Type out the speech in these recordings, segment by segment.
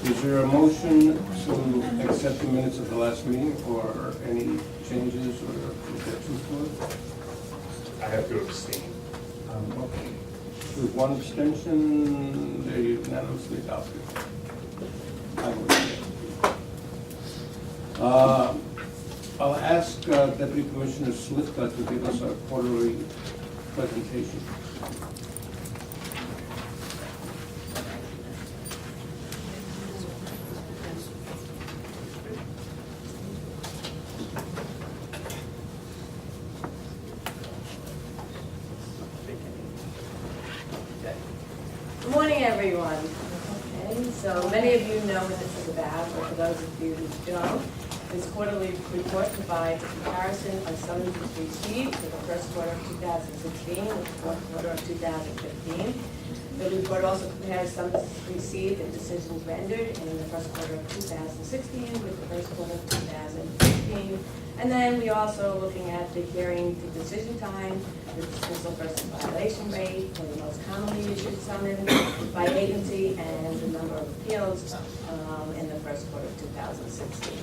Is there a motion to accept the minutes of the last meeting or any changes or objections to it? I have to abstain. Okay. With one abstention, they're unanimously adopted. I would say. I'll ask Deputy Commissioner Slifka to give us a quarterly presentation. Good morning, everyone. Okay, so many of you know what this is about, but for those of you who don't, this quarterly report provides a comparison of summonses received for the first quarter of 2016 with the fourth quarter of 2015. The report also compares summonses received and decisions rendered in the first quarter of 2016 with the first quarter of 2015. And then we also looking at the hearing to decision time, the dismissal versus violation rate for the most commonly issued summons by agency, and the number of appeals in the first quarter of 2016.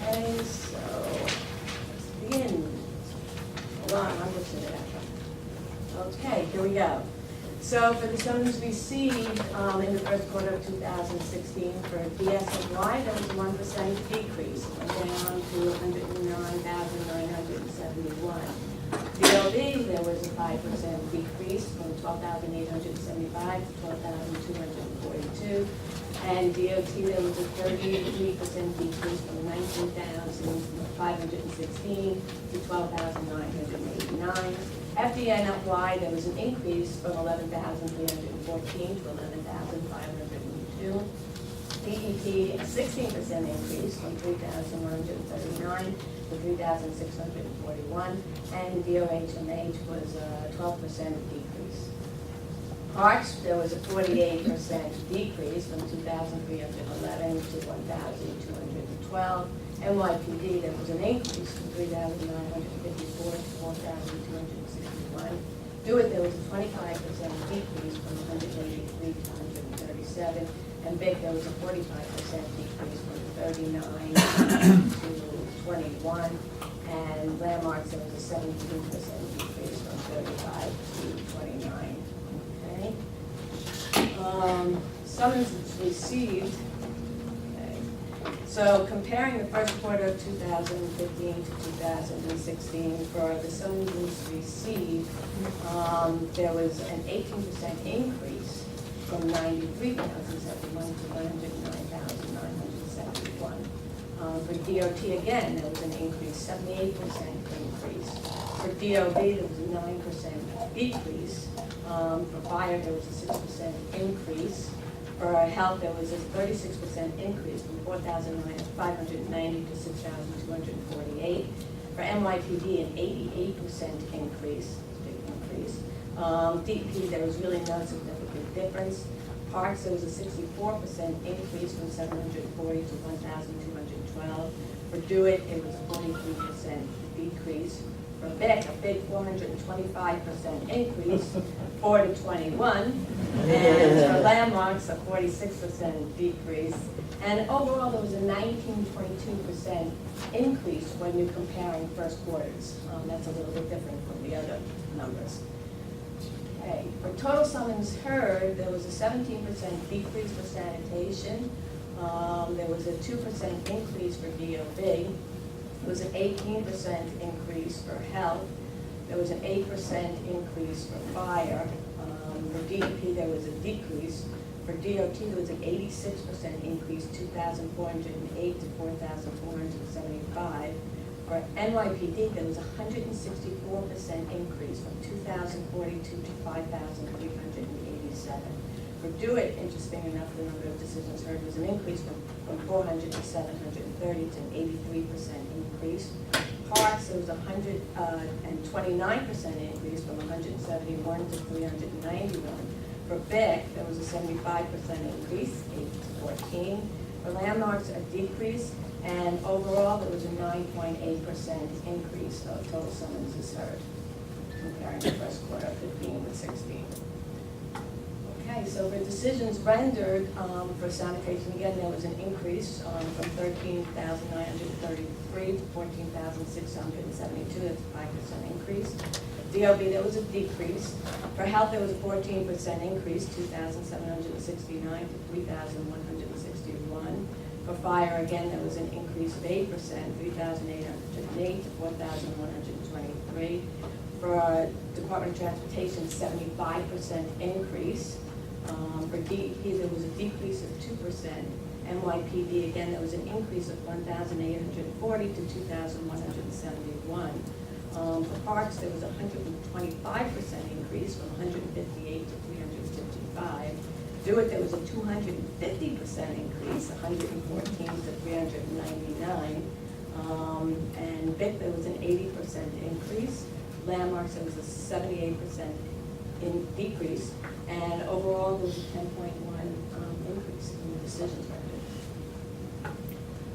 Okay, so let's begin. Hold on, I'm looking at that. Okay, here we go. So for the summons received in the first quarter of 2016 for DSNY, there was a 1% decrease, down to 109,971. DOB, there was a 5% decrease from 12,875 to 12,242. And DOT, there was a 33% decrease from 19,516 to 12,989. FDNY, there was an increase from 11,314 to 11,502. DEP, a 16% increase from 3,139 to 3,641. And DOH&H was a 12% decrease. Parks, there was a 48% decrease from 2,311 to 1,212. NYPD, there was an increase from 3,954 to 4,261. DeWitt, there was a 25% decrease from 183 to 137. And BIC, there was a 45% decrease from 39 to 21. And Landmarks, there was a 17% decrease from 35 to 29. Okay. Summonses received. Okay. So comparing the first quarter of 2015 to 2016 for the summonses received, there was an 18% increase from 93,071 to 109,971. For DOT, again, there was an increase, 78% increase. For DOB, there was a 9% decrease. For fire, there was a 6% increase. For health, there was a 36% increase from 4,590 to 6,248. For NYPD, an 88% increase, big increase. DEP, there was really no significant difference. Parks, there was a 64% increase from 740 to 1,212. For DeWitt, it was a 43% decrease. For BIC, a big 425% increase, 4 to 21. And for Landmarks, a 46% decrease. And overall, there was a 19.2% increase when you're comparing first quarters. That's a little bit different from the other numbers. Okay. For total summons heard, there was a 17% decrease for sanitation. There was a 2% increase for DOB. There was an 18% increase for health. There was an 8% increase for fire. For DEP, there was a decrease. For DOT, there was an 86% increase, 2,408 to 4,475. For NYPD, there was a 164% increase from 2,042 to 5,387. For DeWitt, interesting enough, the number of decisions heard was an increase from 400 to 730 to an 83% increase. Parks, there was a 129% increase from 171 to 391. For BIC, there was a 75% increase, 8 to 14. For Landmarks, a decrease, and overall, there was a 9.8% increase of total summonses heard, comparing the first quarter of 15 with 16. Okay, so for decisions rendered for sanitation, again, there was an increase from 13,933 to 14,672, that's a 5% increase. DOB, there was a decrease. For health, there was a 14% increase, 2,769 to 3,161. For fire, again, there was an increase of 8%, 3,808 to 4,123. For Department of Transportation, 75% increase. For DEP, there was a decrease of 2%. NYPD, again, there was an increase of 1,840 to 2,171. For parks, there was a 125% increase from 158 to 355. DeWitt, there was a 250% increase, 114 to 399. And BIC, there was an 80% increase. Landmarks, there was a 78% decrease. And overall, there was a 10.1 increase in the decisions rendered.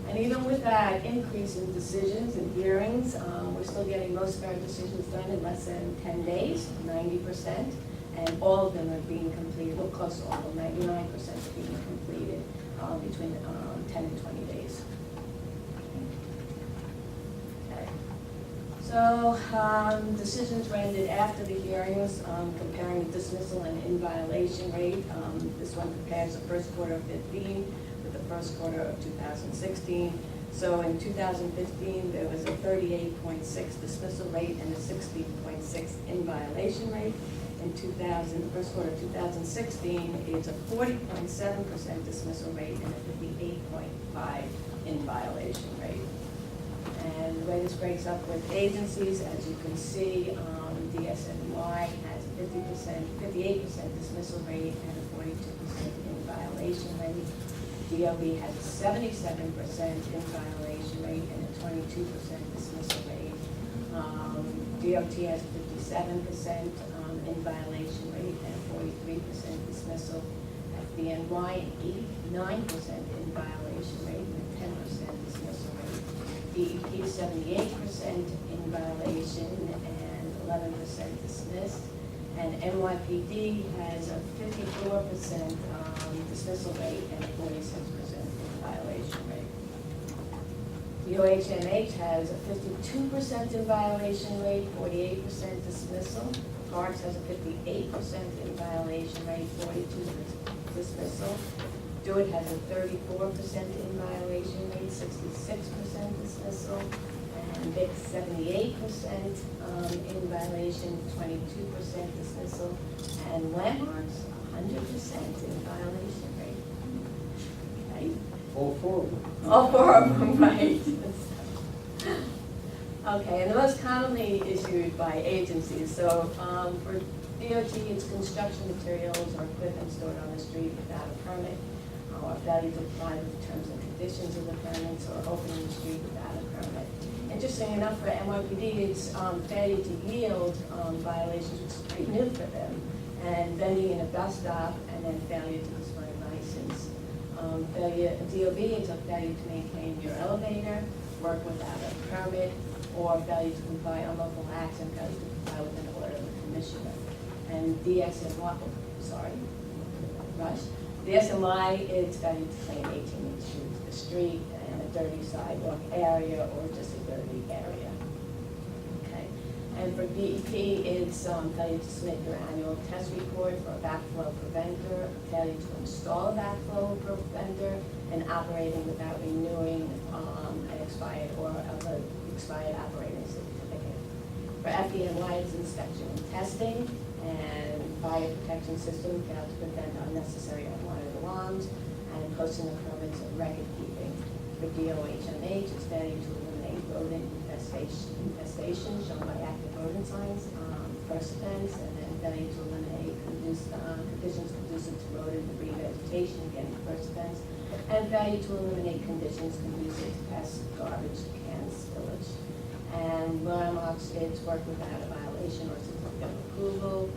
And even with that increase in decisions and hearings, we're still getting most of our decisions done in less than 10 days, 90%. And all of them are being completed, well, close to all of them, 99% are being completed between 10 and 20 days. Okay. So decisions rendered after the hearings, comparing the dismissal and in violation rate. This one compares the first quarter of 15 with the first quarter of 2016. So in 2015, there was a 38.6 dismissal rate and a 16.6 in violation rate. In the first quarter of 2016, it's a 40.7% dismissal rate and a 58.5 in violation rate. And the way this breaks up with agencies, as you can see, DSNY has a 58% dismissal rate and a 42% in violation rate. DOB has a 77% in violation rate and a 22% dismissal rate. DOT has 57% in violation rate and 43% dismissal. FDNY, 89% in violation rate and 10% dismissal rate. DEP, 78% in violation and 11% dismissed. And NYPD has a 54% dismissal rate and 46% in violation rate. DOHMH has a 52% in violation rate, 48% dismissal. Parks has a 58% in violation rate, 42% dismissal. DeWitt has a 34% in violation rate, 66% dismissal. And BIC 78% in violation, 22% dismissal. And Landmarks, 100% in violation rate. Right? All four of them. All four of them, right. Okay, and the most commonly issued by agencies. So for DOT, it's construction materials or equipment stored on the street without a permit, or failure to comply with the terms and conditions of the permits, or opening the street without a permit. Interesting enough, for NYPD, it's failure to yield violations, which is pretty new for them, and vending in a bus stop, and then failure to display license. DOB, it's a failure to maintain your elevator, work without a permit, or failure to comply on local acts and failure to comply with an order of the commissioner. And DSNY, DSNY, it's failure to clean 18 inches to the street and a dirty sidewalk area or just a dirty area. Okay. And for DEP, it's failure to submit your annual test report for a backflow preventer, failure to install a backflow preventer, and operating without renewing an expired operating certificate. For FDNY, it's inspection and testing, and fire protection system failed to prevent unnecessary unwanted alarms, and posting the permits and record keeping. For DOHMH, it's failure to eliminate rodent infestation shown by active rodent signs, first offense, and then failure to eliminate conditions conducive to rodent revegetation, again, first offense, and failure to eliminate conditions conducive to pest, garbage, can spillage. And Landmarks, it's work without a violation or certificate of approval.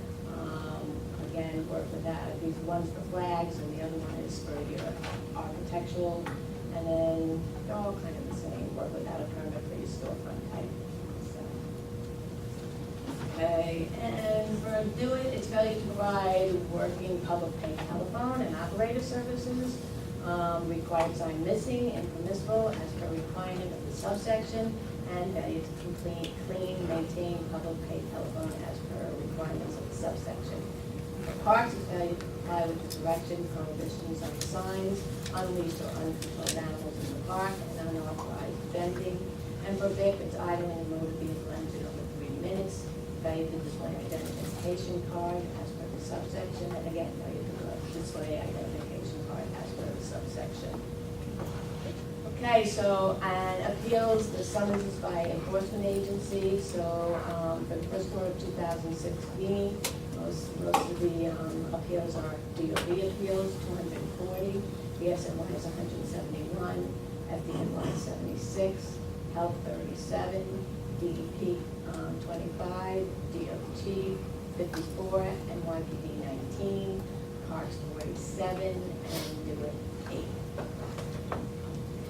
Again, work without, these ones for flags, and the other one is for your architectural. And then they're all kind of the same, work without a permit for your storefront type. So. Okay, and for Do It, it's failure to provide working public pay telephone and operator services, required sign missing, impermissible as per requirement of the subsection, and failure to clean, maintain public pay telephone as per requirements of the subsection. For parks, it's failure to comply with the direction, prohibitions on signs, unleashed or uncontrolled animals in the park, and unauthorized vending. And for vape, it's idling a motor vehicle engine over 3 minutes, failure to display identification card as per the subsection, and again, failure to display identification card as per the subsection. Okay, so, and appeals, the summons is by enforcement agency, so, for the first quarter of 2016, most of the appeals are DOB appeals, 240, BSNY is 171, FDNY is 76, Health 37, DEP 25, DOT 54, NYPD 19, Parks 47, and DeWitt 8.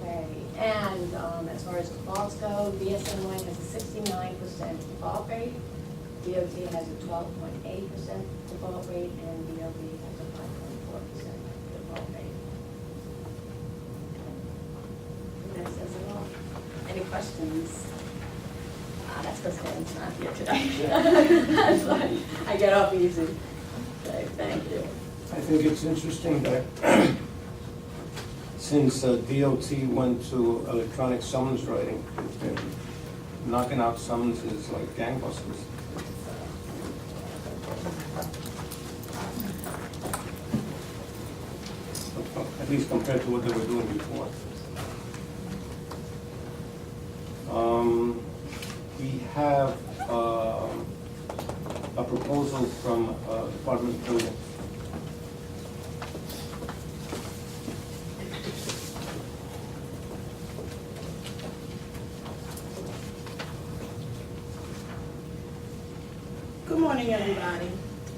Okay, and as far as defaults go, BSNY has a 69% default rate, DOT has a 12.8% default rate, and DOB has a 5.4% default rate. And that says it all. Any questions? That's because Dan's not here today. That's why I get off easy. Okay, thank you. I think it's interesting that since DOT went to electronic summons writing, it's been knocking out summonses like gangbusters. At least compared to what they were doing before. We have a proposal from Department of Building. Good morning, everybody.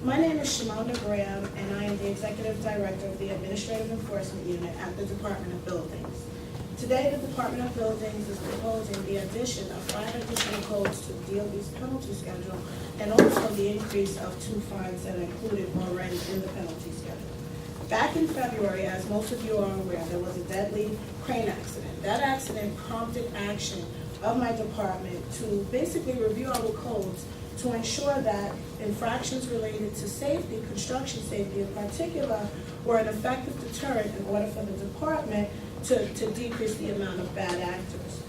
My name is Shimona Graham, and I am the Executive Director of the Administrative Enforcement Unit at the Department of Buildings. Today, the Department of Buildings is proposing the addition of 5 additional codes to the DOB's penalty schedule, and also the increase of 2 fines that are included already in the penalty schedule. Back in February, as most of you are aware, there was a deadly crane accident. That accident prompted action of my department to basically review our codes to ensure that infractions related to safety, construction safety in particular, were an effective deterrent in order for the department to decrease the amount of bad actors.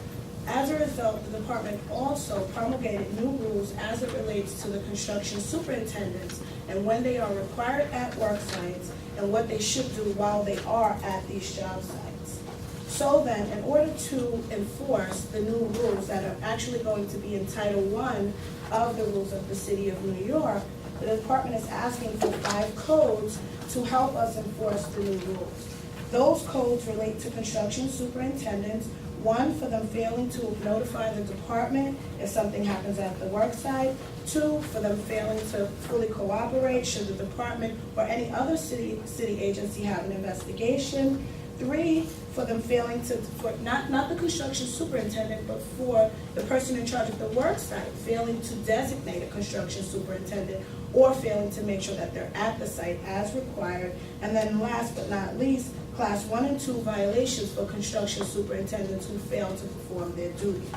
As a result, the department also promulgated new rules as it relates to the construction superintendents and when they are required at work sites and what they should do while they are at these job sites. So then, in order to enforce the new rules that are actually going to be in Title I of the rules of the City of New York, the department is asking for 5 codes to help us enforce the new rules. Those codes relate to construction superintendents. 1, for them failing to notify the department if something happens at the work site. 2, for them failing to fully cooperate should the department or any other city agency have an investigation. 3, for them failing to, not the construction superintendent, but for the person in charge of the work site, failing to designate a construction superintendent or failing to make sure that they're at the site as required. And then last but not least, Class 1 and 2 violations for construction superintendents who fail to perform their duties.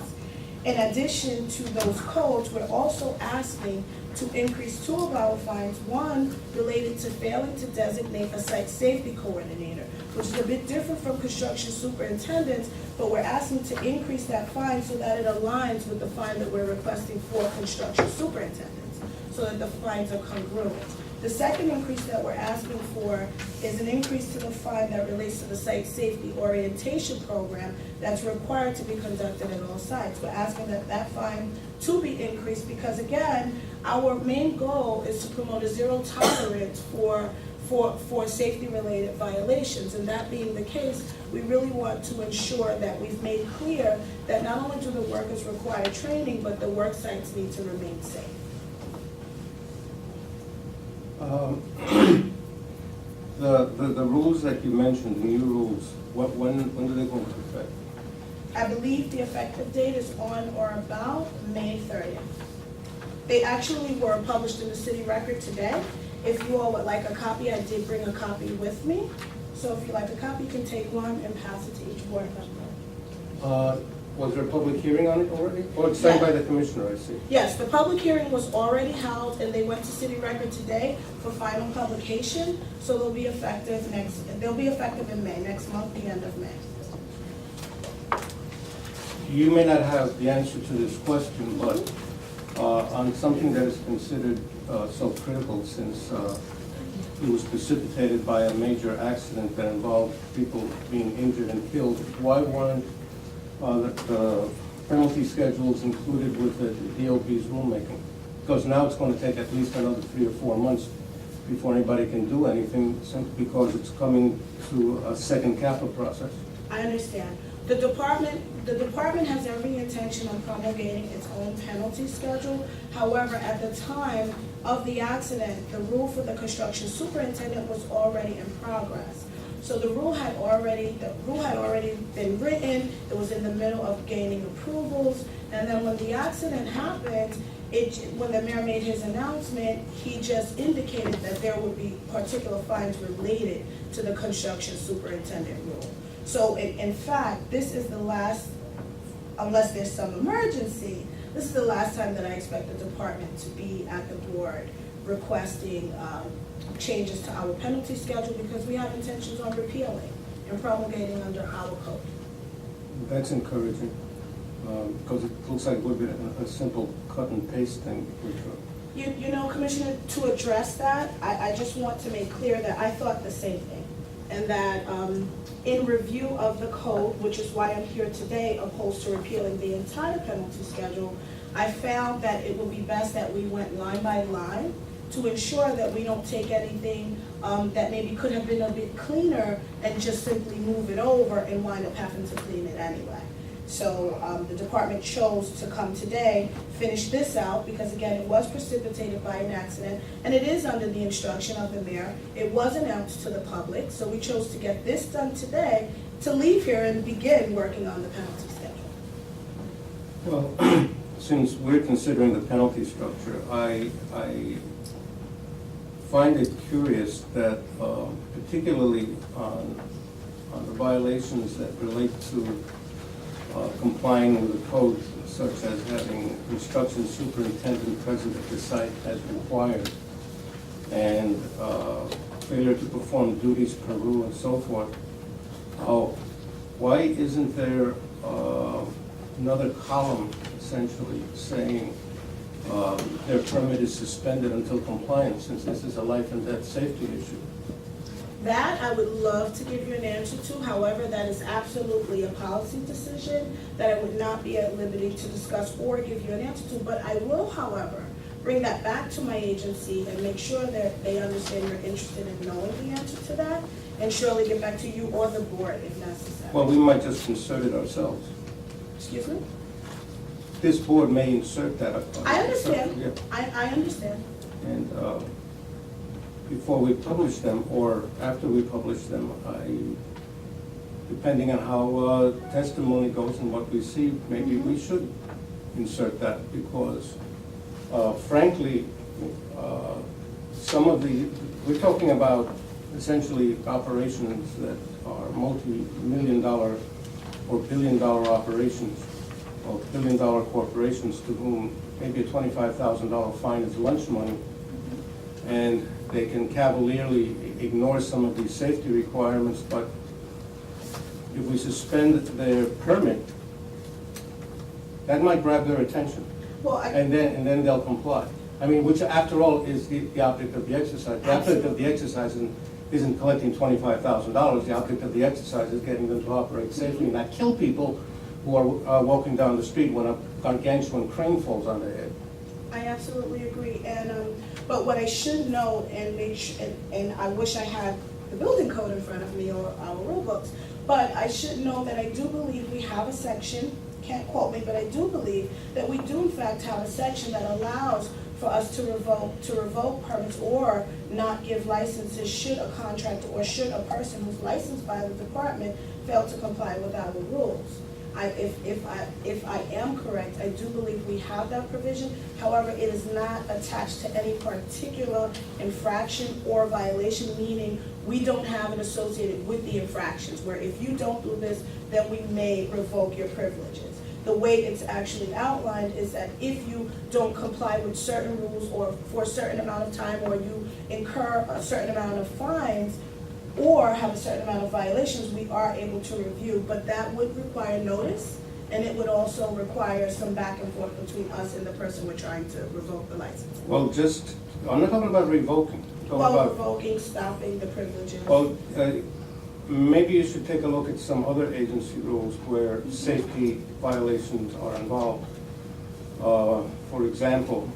In addition to those codes, we're also asking to increase 2 of our fines. 1 related to failing to designate a site safety coordinator, which is a bit different from construction superintendents, but we're asking to increase that fine so that it aligns with the fine that we're requesting for construction superintendents, so that the fines are congruent. The second increase that we're asking for is an increase to the fine that relates to the site safety orientation program that's required to be conducted at all sites. We're asking that fine to be increased because, again, our main goal is to promote a zero tolerance for safety-related violations. And that being the case, we really want to ensure that we've made clear that not only do the workers require training, but the work sites need to remain safe. The rules that you mentioned, the new rules, when do they go into effect? I believe the effective date is on or about May 30th. They actually were published in the city record today. If you all would like a copy, I did bring a copy with me. So if you'd like a copy, you can take one and pass it to each board member. Was there a public hearing on it already? Or it's signed Yeah. by the commissioner, I see. Yes, the public hearing was already held and they went to city record today for final publication. So they'll be effective in May, next month, the end of May. You may not have the answer to this question, but on something that is considered so critical since it was precipitated by a major accident that involved people being injured and killed, why weren't the penalty schedules included with the DOB's rulemaking? Because now it's going to take at least another 3 or 4 months before anybody can do anything, simply because it's coming to a second capital process. I understand. The department has every intention of promulgating its own penalty schedule. However, at the time of the accident, the rule for the construction superintendent was already in progress. So the rule had already been written. It was in the middle of gaining approvals. And then when the accident happened, when the mayor made his announcement, he just indicated that there would be particular fines related to the construction superintendent rule. So in fact, this is the last, unless there's some emergency, this is the last time that I expect the department to be at the board requesting changes to our penalty schedule, because we have intentions on repealing and promulgating under our code. That's encouraging, because it looks like it would be a simple cut and paste thing. You know, Commissioner, to address that, I just want to make clear that I thought the same thing. And that in review of the code, which is why I'm here today, opposed to repealing the entire penalty schedule, I found that it would be best that we went line by line to ensure that we don't take anything that maybe could have been a bit cleaner and just simply move it over and wind up having to clean it anyway. So the department chose to come today, finish this out, because again, it was precipitated by an accident, and it is under the instruction of the mayor. It was announced to the public, so we chose to get this done today to leave here and begin working on the penalty schedule. Well, since we're considering the penalty structure, I find it curious that particularly on the violations that relate to complying with the code, such as having construction superintendent present at the site as required, and failure to perform duties per rule and so forth. Why isn't there another column essentially saying their permit is suspended until compliance, since this is a life and death safety issue? That I would love to give you an answer to. However, that is absolutely a policy decision that I would not be at liberty to discuss or give you an answer to. But I will, however, bring that back to my agency and make sure that they understand you're interested in knowing the answer to that, and surely get back to you or the board if necessary. Well, we might just insert it ourselves. Excuse me? This board may insert that. I understand. Yeah. I understand. And before we publish them, or after we publish them, depending on how testimony goes and what we see, maybe we should insert that, because frankly, we're talking about essentially operations that are multi-million-dollar or billion-dollar operations, or billion-dollar corporations to whom maybe a $25,000 fine is lunch money, and they can cavalierly ignore some of these safety requirements, but if we suspend their permit, that might grab their attention, Well, and then they'll comply. I mean, which after all is the object of the exercise. The object of the exercise isn't collecting $25,000. The object of the exercise is getting them to operate safely and not kill people who are walking down the street when a gargantuan crane falls on their head. I absolutely agree, and but what I should note and make sure, and I wish I had the building code in front of me or our rule books, but I should know that I do believe we have a section, can't quote me, but I do believe that we do in fact have a section that allows for us to revoke permits or not give licenses should a contractor or should a person who's licensed by the department fail to comply with our rules. if I am correct, I do believe we have that provision. However, it is not attached to any particular infraction or violation, meaning we don't have it associated with the infractions, where if you don't do this, then we may revoke your privileges. The way it's actually outlined is that if you don't comply with certain rules or for a certain amount of time, or you incur a certain amount of fines, or have a certain amount of violations, we are able to review, but that would require notice, and it would also require some back and forth between us and the person we're trying to revoke the license. Well, I'm not talking about revoking. I'm talking Well, about, revoking, stopping the privileges. well, maybe you should take a look at some other agency rules where safety violations are involved. For example,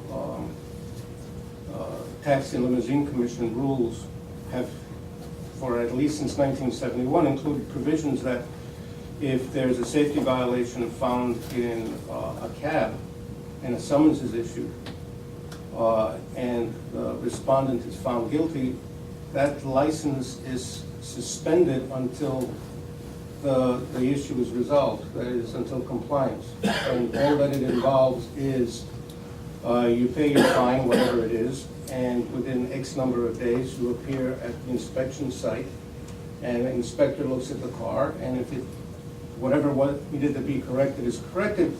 Taxi and Limousine Commission rules have, for at least since 1971, included provisions that if there's a safety violation found in a cab and a summons is issued, and the respondent is found guilty, that license is suspended until the issue is resolved, that is, until compliance. And all that it involves is you pay your fine, whatever it is, and within X number of days, you appear at the inspection site, and the inspector looks at the car, and if whatever needed to be corrected is corrected,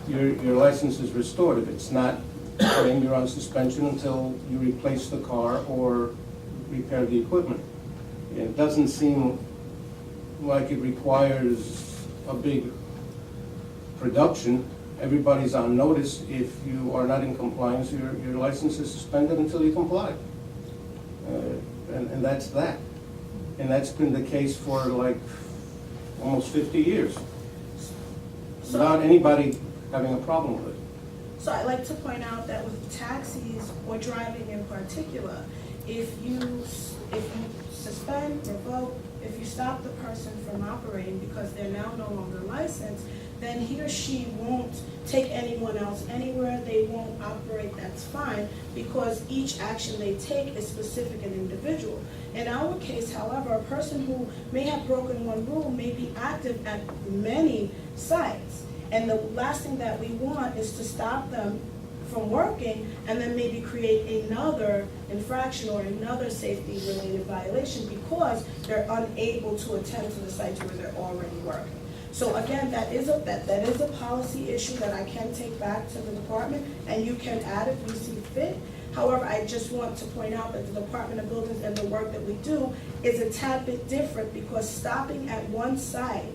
your license is restored. If it's not, then you're on suspension until you replace the car or repair the equipment. It doesn't seem like it requires a big production. Everybody's on notice. If you are not in compliance, your license is suspended until you comply. And that's that. And that's been the case for like almost 50 years, without anybody having a problem with it. So I'd like to point out that with taxis or driving in particular, if you suspend, revoke, if you stop the person from operating because they're now no longer licensed, then he or she won't take anyone else anywhere, they won't operate, that's fine, because each action they take is specific and individual. In our case, however, a person who may have broken one rule may be active at many sites. And the last thing that we want is to stop them from working and then maybe create another infraction or another safety-related violation because they're unable to attend to the sites where they're already working. So again, that is a policy issue that I can take back to the department, and you can add if you see fit. However, I just want to point out that the Department of Buildings and the work that we do is a tad bit different, because stopping at one site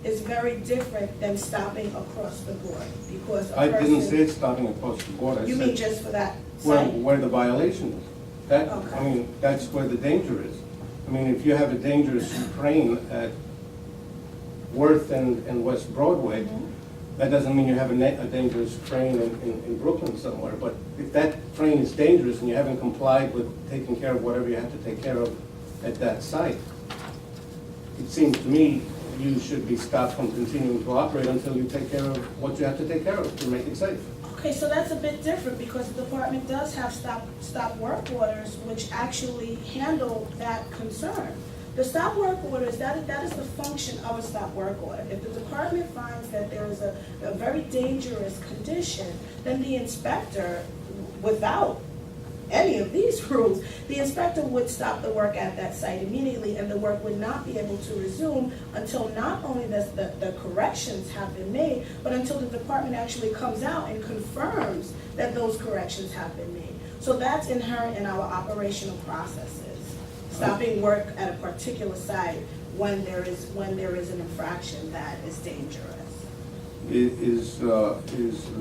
is very different than stopping across the board, because a person... I didn't say stopping across the board. I You said mean just for that site? where the violation is. That, Okay. I mean, that's where the danger is. I mean, if you have a dangerous train at Worth and West Broadway, that doesn't mean you have a dangerous train in Brooklyn somewhere. But if that train is dangerous and you haven't complied with taking care of whatever you have to take care of at that site, it seems to me you should be stopped from continuing to operate until you take care of what you have to take care of to make it safe. Okay, so that's a bit different, because the department does have stop work orders which actually handle that concern. The stop work orders, that is the function of a stop work order. If the department finds that there is a very dangerous condition, then the inspector, without any of these rules, the inspector would stop the work at that site immediately, and the work would not be able to resume until not only the corrections have been made, but until the department actually comes out and confirms that those corrections have been made. So that's inherent in our operational processes. Stopping work at a particular site when there is an infraction that is dangerous. Is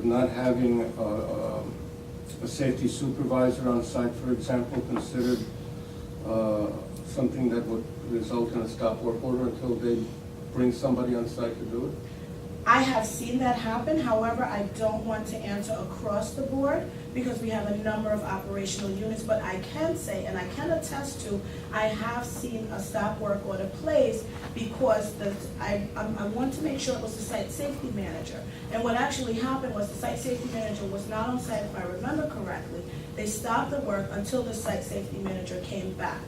not having a safety supervisor on site, for example, considered something that would result in a stop work order until they bring somebody on site to do it? I have seen that happen. However, I don't want to answer across the board because we have a number of operational units, but I can say, and I can attest to, I have seen a stop work order placed because I want to make sure it was the site safety manager. And what actually happened was the site safety manager was not on site, if I remember correctly. They stopped the work until the site safety manager came back.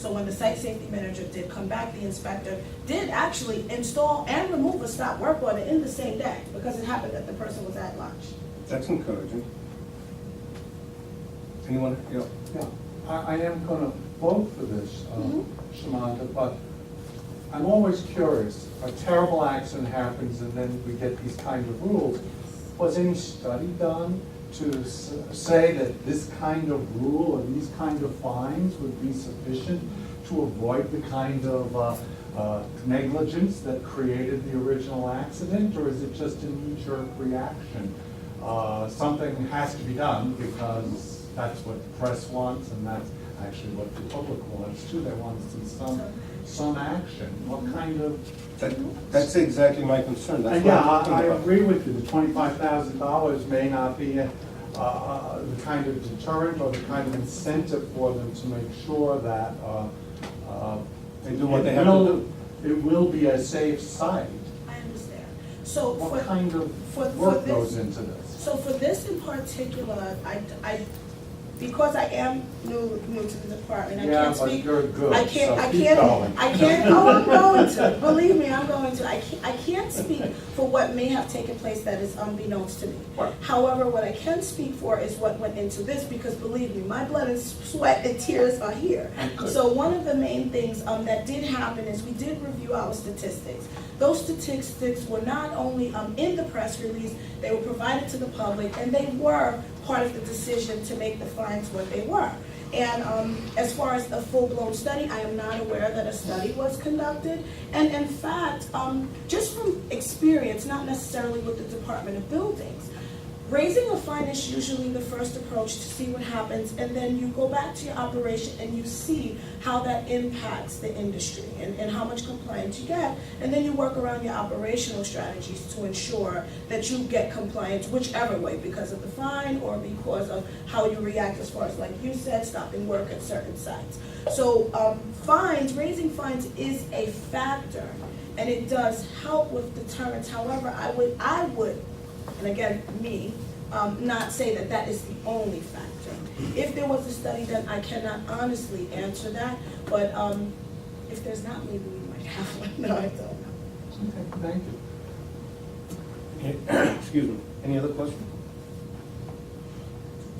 So when the site safety manager did come back, the inspector did actually install and remove a stop work order in the same day, because it happened that the person was at lunch. That's encouraging. Anyone? Yeah. Yeah, I am gonna vote for this, Shamanda, but I'm always curious. A terrible accident happens and then we get these kind of rules. Was any study done to say that this kind of rule or these kind of fines would be sufficient to avoid the kind of negligence that created the original accident? Or is it just a knee-jerk reaction? Something has to be done because that's what the press wants, and that's actually what the public wants too. They want to see some action. What kind of? That's exactly my concern. That's And what yeah, I'm talking I about. agree with you. The $25,000 may not be the kind of deterrent or the kind of incentive for them to make sure that They do what they have to do. It will be a safe site. I understand. So for, What kind of for work this- goes into this? So for this in particular, because I am new to the department, I Yeah, can't but speak. you're good, I can't, so I keep can't, going. I can't, oh, I'm going to, believe me, I'm going to. I can't speak for what may have taken place that is unbeknownst to me. Right. However, what I can speak for is what went into this, because believe me, my blood and sweat and tears are here. Good. So one of the main things that did happen is we did review our statistics. Those statistics were not only in the press release, they were provided to the public, and they were part of the decision to make the fines what they were. And as far as a full-blown study, I am not aware that a study was conducted. And in fact, just from experience, not necessarily with the Department of Buildings, raising a fine is usually the first approach to see what happens, and then you go back to your operation and you see how that impacts the industry and how much compliance you get, and then you work around your operational strategies to ensure that you get compliance whichever way, because of the fine or because of how you react as far as, like you said, stopping work at certain sites. So raising fines is a factor, and it does help with deterrence. However, I would, and again, me, not say that that is the only factor. If there was a study done, I cannot honestly answer that, but if there's not, maybe we might have one. No, I don't know. Okay, thank you. Excuse me. Any other questions?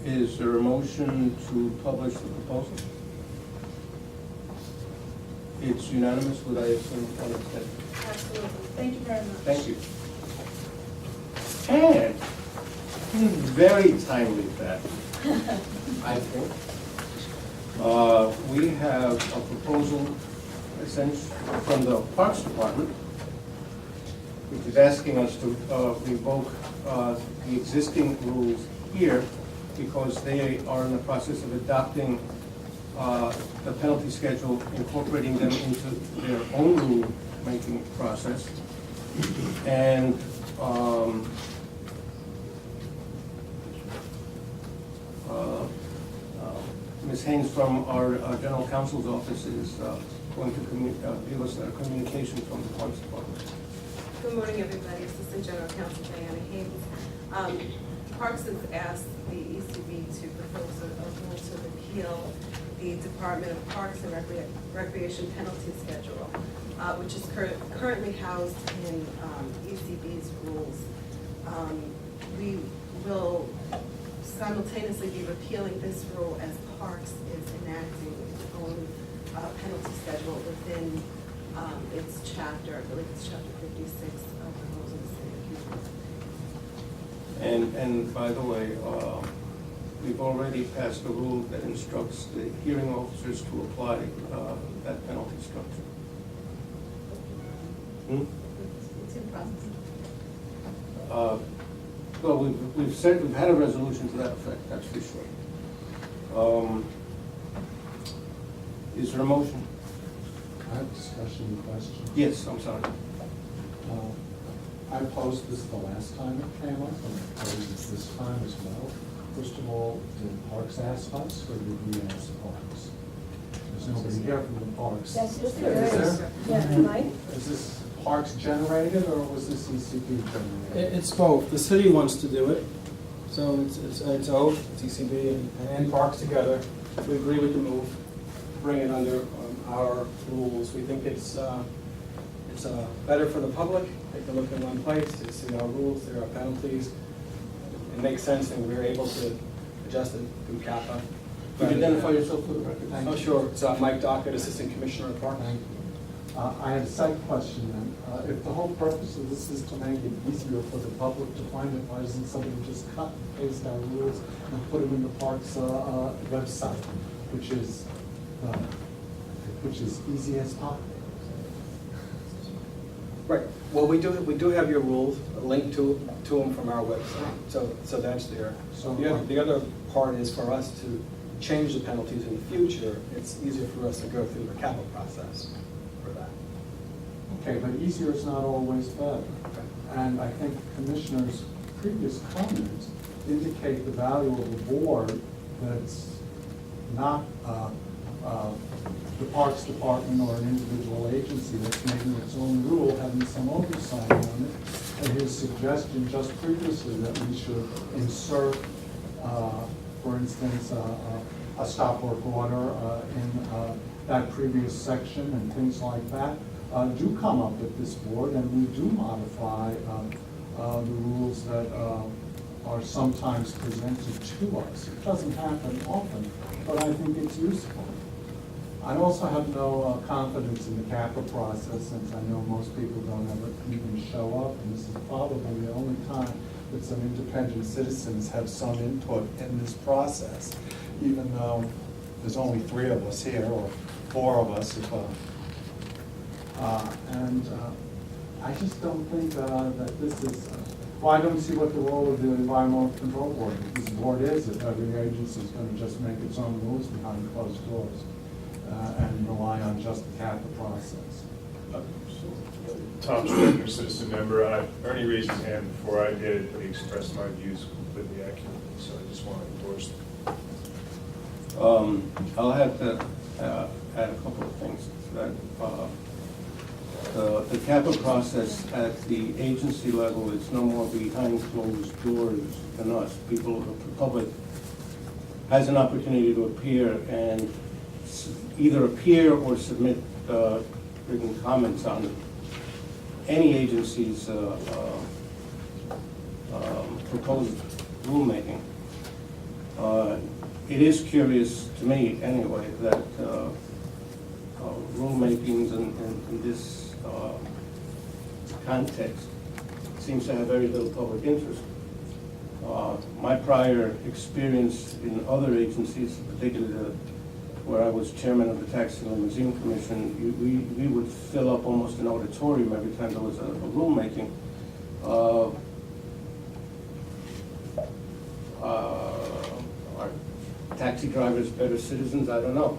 Is there a motion to publish the proposal? It's unanimous with, I assume, one abstention. Absolutely. Thank you very much. Thank you. And very timely that, I think. We have a proposal essentially from the Parks Department, which is asking us to revoke the existing rules here because they are in the process of adopting the penalty schedule, incorporating them into their own rule-making process. And Ms. Haynes from our General Counsel's office is going to give us a communication from the Parks Department. Good morning, everybody. Assistant General Counsel Diana Haynes. Parks has asked the ECB to propose a rule to repeal the Department of Parks and Recreation penalty schedule, which is currently housed in ECB's rules. We will simultaneously be repealing this rule as Parks is enacting its own penalty schedule within its chapter, I believe it's chapter 56 of the rules of the city of Houston. And by the way, we've already passed a rule that instructs the hearing officers to apply that penalty structure. It's in process. Well, we've had a resolution to that effect, that's for sure. Is there a motion? I have a discussion question. Yes, I'm sorry. I posed this the last time it came up, and I posed it this time as well. First of all, did Parks ask us, or did we ask Parks? There's nobody here from the Parks. Yes, Is there is. there? Yeah, Mike? Is this Parks generated, or was this ECB generated? It's both. The city wants to do it, so it's OAT, it's ECB, and Parks together. We agree with the move, bring it under our rules. We think it's better for the public. They can look in one place, they see our rules, there are penalties. It makes sense, and we're able to adjust it through CAPA. Could you identify yourself for the record? Oh, sure. It's Mike Dockett, Assistant Commissioner of Parks. Thank you. I have a side question then. If the whole purpose of this is to make it easier for the public to find it, why doesn't somebody just cut and paste our rules and put them in the park's website, which is easy as pop? Right. Well, we do have your rules, linked to them from our website, so that's there. So- The other part is for us to change the penalties in the future. It's easier for us to go through the CAPA process for that. Okay, but easier is not always better. And I think Commissioner's previous comments indicate the value of a board that's not the Parks Department or an individual agency that's making its own rule, having some oversight on it. And his suggestion just previously that we should insert, for instance, a stop work order in that previous section and things like that, do come up at this board, and we do modify the rules that are sometimes presented to us. It doesn't happen often, but I think it's useful. I also have no confidence in the CAPA process, since I know most people don't ever even show up, and this is probably the only time that some independent citizens have some input in this process, even though there's only 3 of us here, or 4 of us, if I just don't think that this is, well, I don't see what the role of the Environmental Control Board, this board is, if every agency is going to just make its own rules behind closed doors and rely on just the CAPA process. Tom Strickner, citizen member. Ernie raised his hand before I did, but he expressed my views completely accurately, so I just want to endorse them. I'll have to add a couple of things. That the CAPA process at the agency level is no more behind closed doors than us. People, the public, has an opportunity to appear and either appear or submit written comments on any agency's proposed rulemaking. It is curious to me, anyway, that rulemakings in this context seems to have very little public interest. My prior experience in other agencies, particularly where I was chairman of the Taxi and Limousine Commission, we would fill up almost an auditorium every time there was a rulemaking. Are taxi drivers better citizens? I don't know.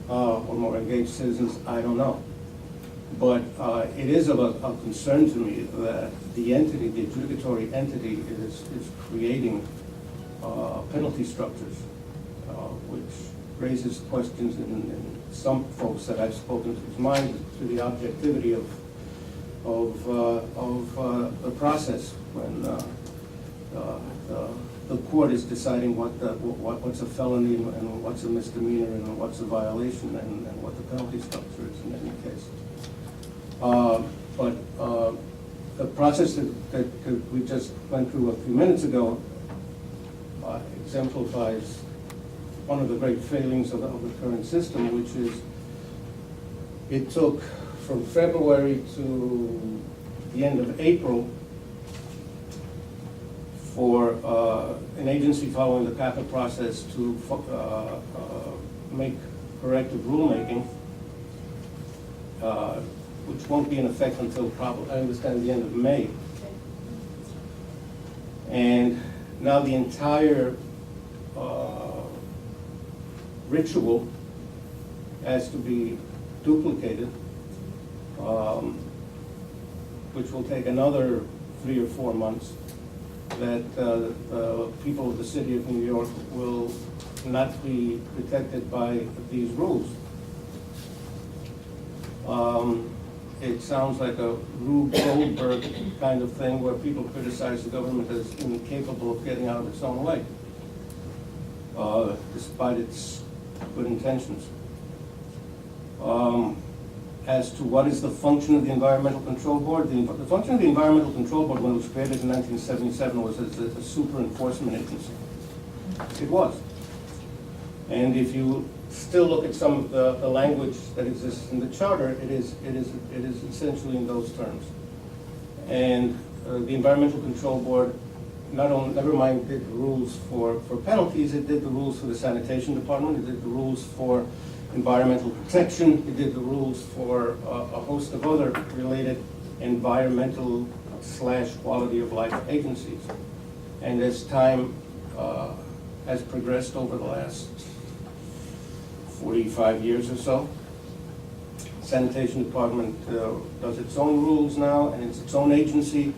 Or more engaged citizens? I don't know. But it is of a concern to me that the entity, the adjudicatory entity, is creating penalty structures, which raises questions in some folks that I've spoken to's mind to the objectivity of the process when the court is deciding what's a felony and what's a misdemeanor and what's a violation and what the penalty structure is in any case. But the process that we just went through a few minutes ago exemplifies one of the great failings of the current system, which is it took from February to the end of April for an agency following the CAPA process to make corrective rulemaking, which won't be in effect until probably, I understand, the end of May. And now the entire ritual has to be duplicated, which will take another 3 or 4 months, that the people of the city of New York will not be protected by these rules. It sounds like a Rube Goldberg kind of thing where people criticize the government as incapable of getting out of its own way, despite its good intentions. As to what is the function of the Environmental Control Board, the function of the Environmental Control Board when it was created in 1977 was as a super enforcement agency. It was. And if you still look at some of the language that exists in the charter, it is essentially in those terms. And the Environmental Control Board never mind did the rules for penalties, it did the rules for the sanitation department, it did the rules for environmental protection, it did the rules for a host of other related environmental / quality of life agencies. And as time has progressed over the last 45 years or so, sanitation department does its own rules now, and it's its own agency.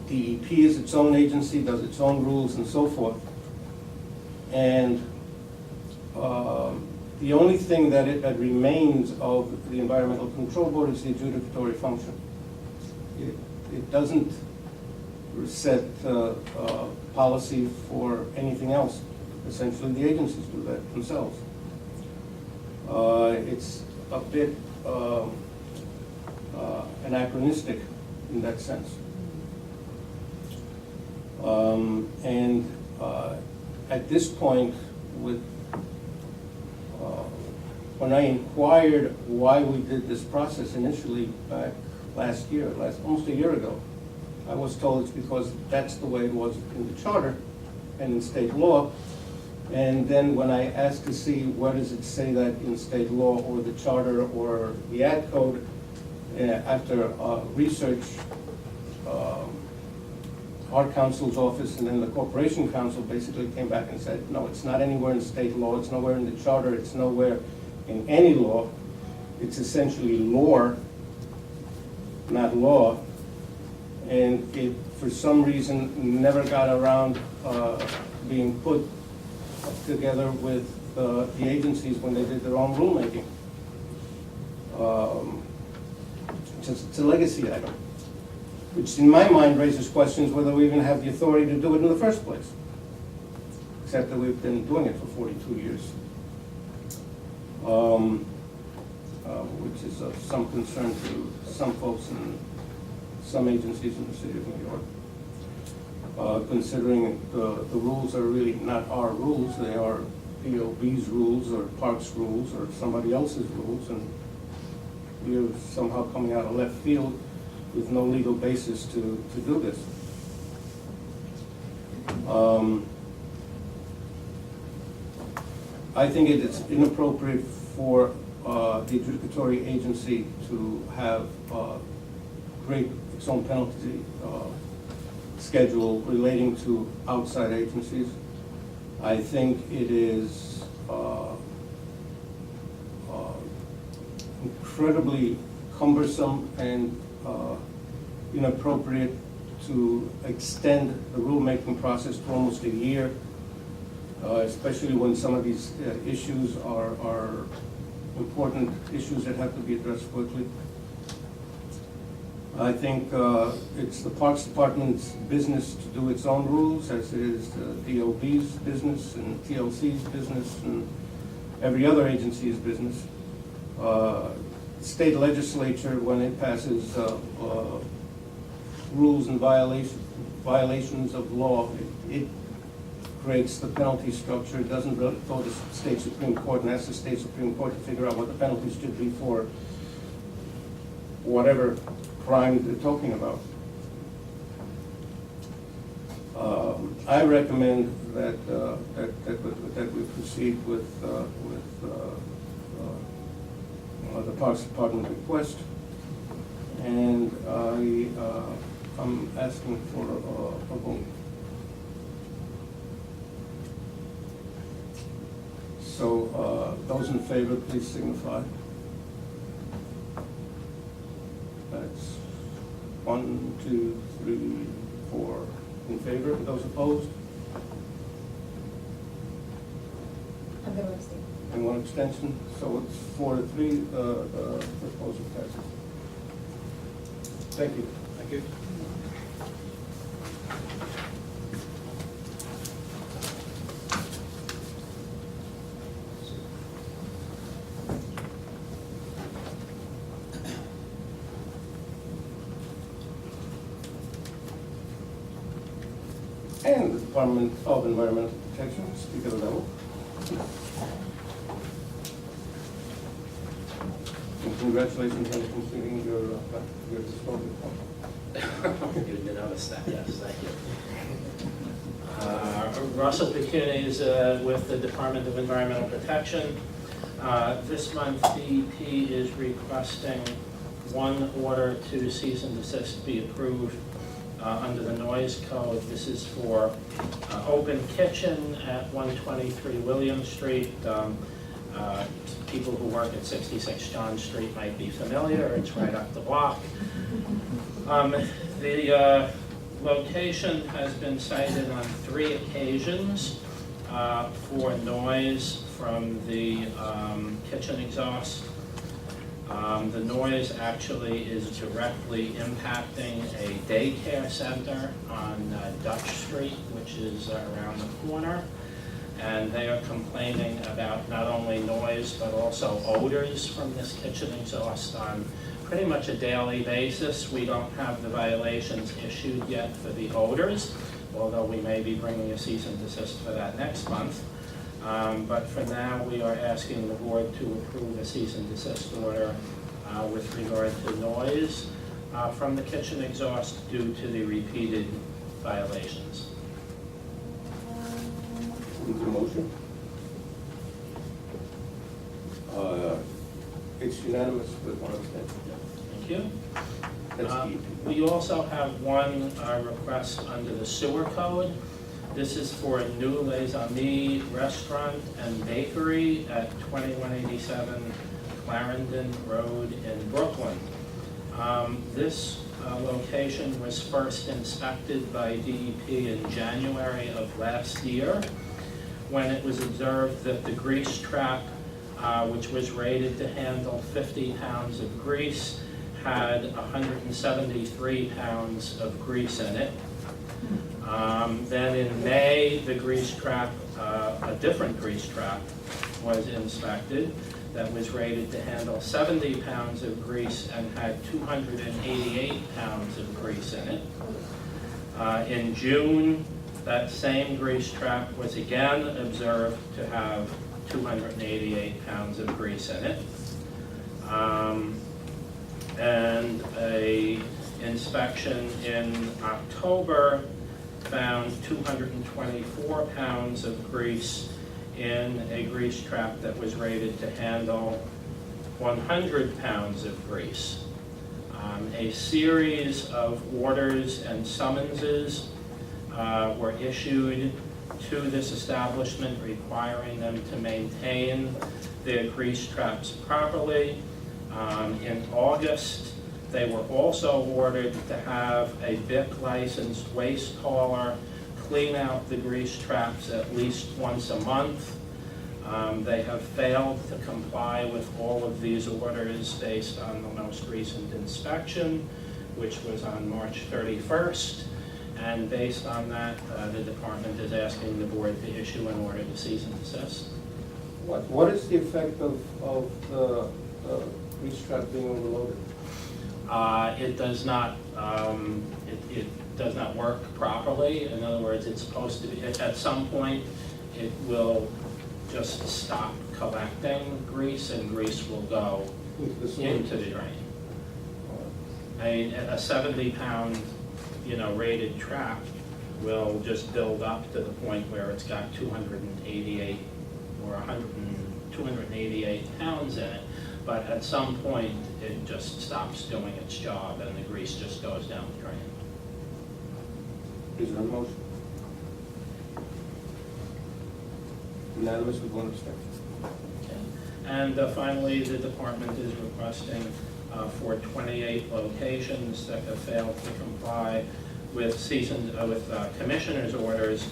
DEP is its own agency, does its own rules and so forth. And the only thing that remains of the Environmental Control Board is the adjudicatory function. It doesn't set policy for anything else. Essentially, the agencies do that themselves. It's a bit anachronistic in that sense. And at this point, when I inquired why we did this process initially back last year, almost a year ago, I was told it's because that's the way it was in the charter and in state law. And then when I asked to see where does it say that in state law or the charter or the ad code, after research, our counsel's office and then the corporation counsel basically came back and said, no, it's not anywhere in state law, it's nowhere in the charter, it's nowhere in any law. It's essentially lore, not law. And it, for some reason, never got around being put together with the agencies when they did their own rulemaking. It's a legacy item, which in my mind raises questions whether we even have the authority to do it in the first place, except that we've been doing it for 42 years, which is of some concern to some folks in some agencies in the city of New York. Considering the rules are really not our rules, they are DOB's rules or Parks rules or somebody else's rules, and we're somehow coming out of left field with no legal basis to do this. I think it is inappropriate for the adjudicatory agency to have create its own penalty schedule relating to outside agencies. I think it is incredibly cumbersome and inappropriate to extend the rulemaking process to almost a year, especially when some of these issues are important issues that have to be addressed quickly. I think it's the Parks Department's business to do its own rules, as it is DOB's business and TLC's business and every other agency's business. State legislature, when it passes rules and violations of law, it creates the penalty structure. It doesn't go to the state Supreme Court and ask the state Supreme Court to figure out what the penalties should be for whatever crime they're talking about. I recommend that we proceed with the Parks Department request, and I'm asking for a vote. So those in favor, please signify. That's 1, 2, 3, 4 in favor. Those opposed? I'm going to abstain. And 1 abstention. So it's 4 to 3. The proposal passes. Thank you. Thank you. and the Department of Environmental Protection, speak at a level. And congratulations on completing your disposal. You noticed that, yes, thank you. Russell Pecuni is with the Department of Environmental Protection. This month, DEP is requesting one order to cease and desist be approved under the noise code. This is for Open Kitchen at 123 William Street. People who work at 66 John Street might be familiar. It's right up the block. The location has been cited on 3 occasions for noise from the kitchen exhaust. The noise actually is directly impacting a daycare center on Dutch Street, which is around the corner. And they are complaining about not only noise, but also odors from this kitchen exhaust on pretty much a daily basis. We don't have the violations issued yet for the odors, although we may be bringing a cease and desist for that next month. But for now, we are asking the board to approve a cease and desist order with regard to noise from the kitchen exhaust due to the repeated violations. Into motion. It's unanimous with one abstention. Thank you. That's DEP. We also have one request under the sewer code. This is for a new Les Amis restaurant and bakery at 2187 Clarendon Road in Brooklyn. This location was first inspected by DEP in January of last year, when it was observed that the grease trap, which was rated to handle 50 pounds of grease, had 173 pounds of grease in it. Then in May, the grease trap, a different grease trap, was inspected that was rated to handle 70 pounds of grease and had 288 pounds of grease in it. In June, that same grease trap was again observed to have 288 pounds of grease in it. And a inspection in October found 224 pounds of grease in a grease trap that was rated to handle 100 pounds of grease. A series of orders and summonses were issued to this establishment requiring them to maintain their grease traps properly. In August, they were also ordered to have a BIC licensed waste hauler clean out the grease traps at least once a month. They have failed to comply with all of these orders based on the most recent inspection, which was on March 31st. And based on that, the department is asking the board to issue an order to cease and desist. What is the effect of the grease trap being overloaded? It does not, it does not work properly. In other words, it's supposed to be, at some point, it will just stop collecting grease and grease will go into the drain. A 70-pound, rated trap will just build up to the point where it's got 288 or 288 pounds in it. But at some point, it just stops doing its job and the grease just goes down the drain. Is there a motion? Unanimous with one abstention. Okay. And finally, the department is requesting for 28 locations that have failed to comply with commissioner's orders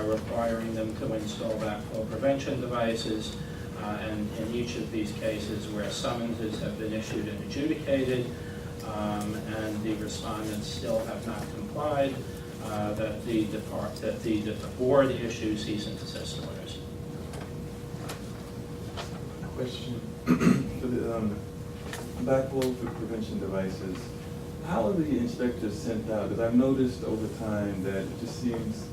requiring them to install backflow prevention devices. And in each of these cases where summonses have been issued and adjudicated, and the respondents still have not complied, that the board issue cease and desist orders. Question for the backflow prevention devices. How are the inspectors sent out? Because I've noticed over time that it just seems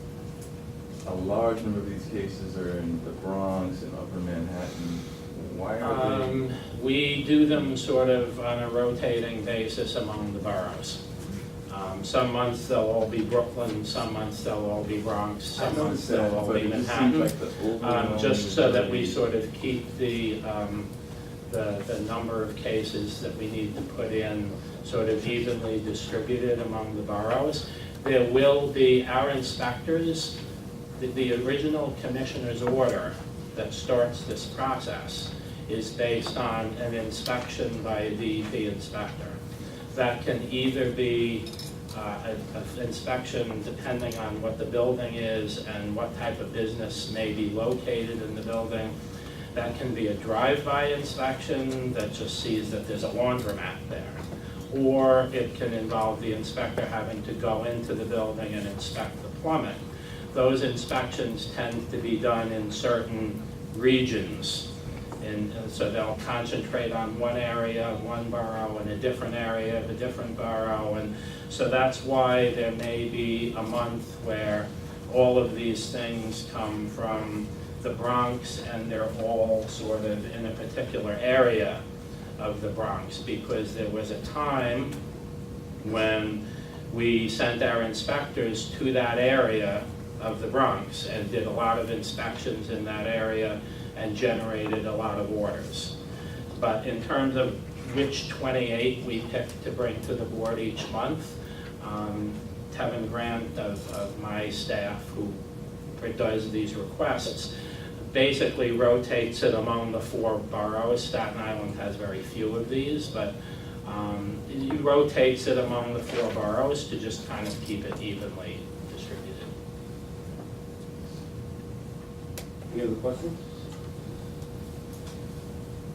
a large number of these cases are in the Bronx and Upper Manhattan. Why are they? We do them sort of on a rotating basis among the boroughs. Some months they'll all be Brooklyn, some months they'll all be Bronx, some months they'll all be Manhattan. Just so that we sort of keep the number of cases that we need to put in sort of evenly distributed among the boroughs. There will be our inspectors, the original commissioner's order that starts this process is based on an inspection by a DEP inspector. That can either be an inspection depending on what the building is and what type of business may be located in the building. That can be a drive-by inspection that just sees that there's a laundromat there. Or it can involve the inspector having to go into the building and inspect the plumbing. Those inspections tend to be done in certain regions. And so they'll concentrate on one area, one borough, and a different area of a different borough. And so that's why there may be a month where all of these things come from the Bronx and they're all sort of in a particular area of the Bronx, because there was a time when we sent our inspectors to that area of the Bronx and did a lot of inspections in that area and generated a lot of orders. But in terms of which 28 we pick to bring to the board each month, Tevin Grant of my staff, who does these requests, basically rotates it among the 4 boroughs. Staten Island has very few of these, but he rotates it among the 4 boroughs to just kind of keep it evenly distributed. Any other questions?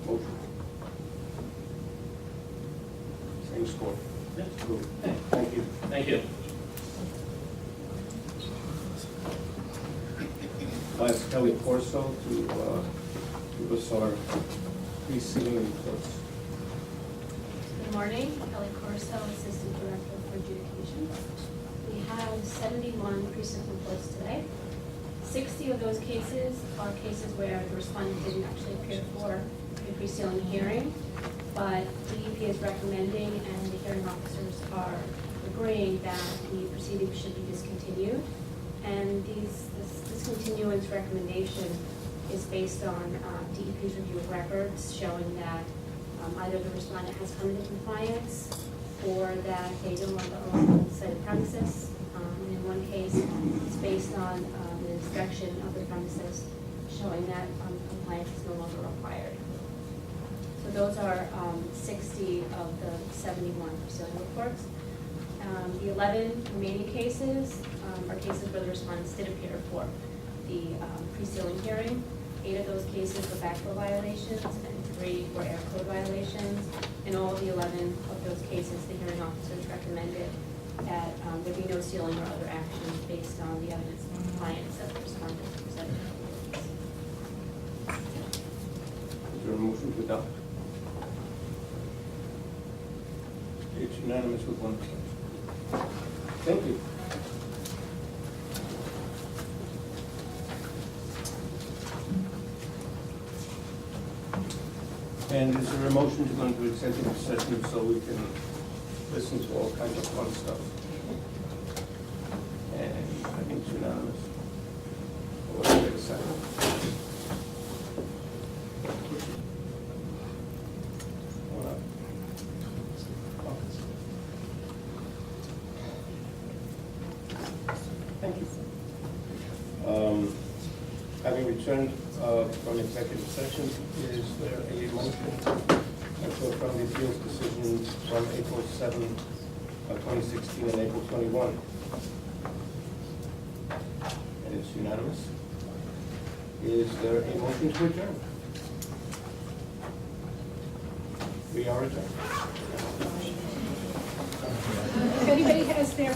Motion. Same score. Yeah. Good. Thank you. Thank you. I'll ask Kelly Corso to give us our preceding reports. Good morning, Kelly Corso, Assistant Director for Adjudication. We have 71 precinct reports today. 60 of those cases are cases where the respondent didn't actually appear for a pre-sealing hearing, but DEP is recommending and the hearing officers are agreeing that the proceedings should be discontinued. And this discontinuance recommendation is based on DEP's review of records showing that either the respondent has come into compliance or that they no longer own the cited premises. In one case, it's based on an inspection of the premises showing that compliance is no longer required. So those are 60 of the 71 pursuing reports. The 11 remaining cases are cases where the respondents did appear for the pre-sealing hearing. 8 of those cases were backflow violations and 3 were air code violations. In all of the 11 of those cases, the hearing officers recommended that there be no sealing or other actions based on the evidence of compliance that the respondents presented. Is there a motion to adopt? It's unanimous with 1 abstention. Thank you. And is there a motion to go into executive session so we can listen to all kinds of fun stuff? And I think it's unanimous. Wait a second. Hold up. Thank you. Having returned from executive session, is there a motion from the appeals decisions from April 7, 2016 and April 21? And it's unanimous. Is there a motion to adjourn? We are adjourned. If anybody has their